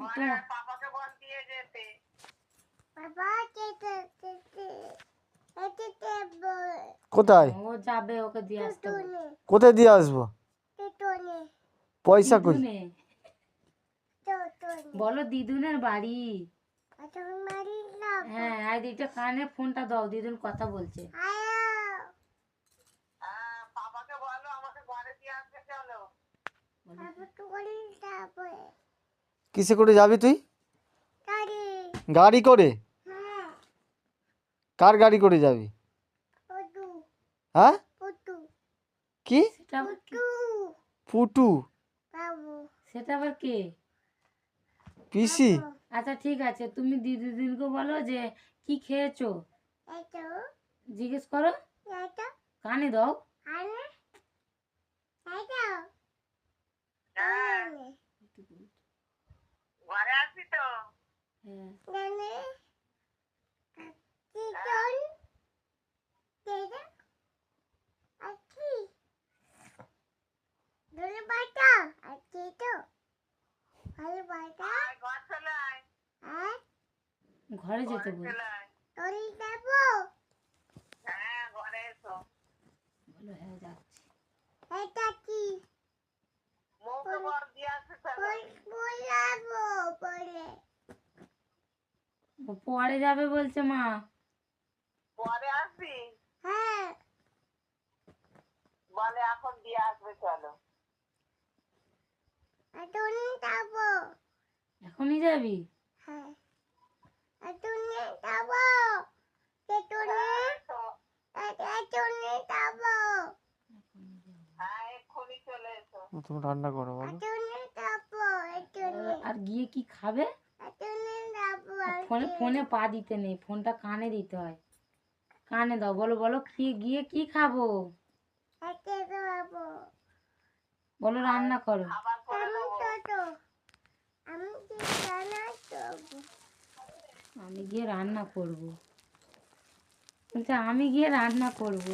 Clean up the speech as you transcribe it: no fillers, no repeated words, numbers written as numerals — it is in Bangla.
পাপাকে বল দিয়ে যেতে। কোথায়? ও যাবে, ওকে দিয়ে আসতে হবে। কোথায় দিয়ে আসবো? পয়সা কই? দিদুনে বলো দিদুনের বাড়ি। হ্যাঁ, আর এটা কানে ফোনটা দাও, দিদুন কথা বলছে। পাপাকে বলো আমাকে ঘরে দিয়ে আসতে চলো। কিসে করে যাবি তুই? গাড়ি করে? কার গাড়ি করে যাবি? হ্যাঁ কি? সেটা আবার কি? ফুটু? সেটা আবার কে? পিসি? আচ্ছা ঠিক আছে, তুমি দিদিকে বলো যে কি খেয়েছো জিজ্ঞেস করো, কানে দাও। ঘরে আসবি তো? হ্যাঁ আয়, ঘর চলে আয়। ঘরে যেতে ঘরে বল। চলে আয়। হ্যাঁ, ঘরে এসো। বলো হ্যাঁ যাচ্ছি। মৌকে বল দিয়ে আসতে চলো। ও পরে যাবে বলছে মা। পরে আসবি? বলে এখন দিয়ে আসবে চলো। এখনই যাবি? হ্যাঁ, এক্ষুনি চলে এসো। তুমি রান্না করো বলো। আর গিয়ে কি খাবে? ফোনে ফোনে পা দিতে নেই, ফোনটা কানে দিতে হয়। কানে দাও, বলো বলো কি গিয়ে কি খাবো, বলো রান্না করো। খাবার করে দেবো। আমি গিয়ে রান্না করবো বলছে, আমি গিয়ে রান্না করবো।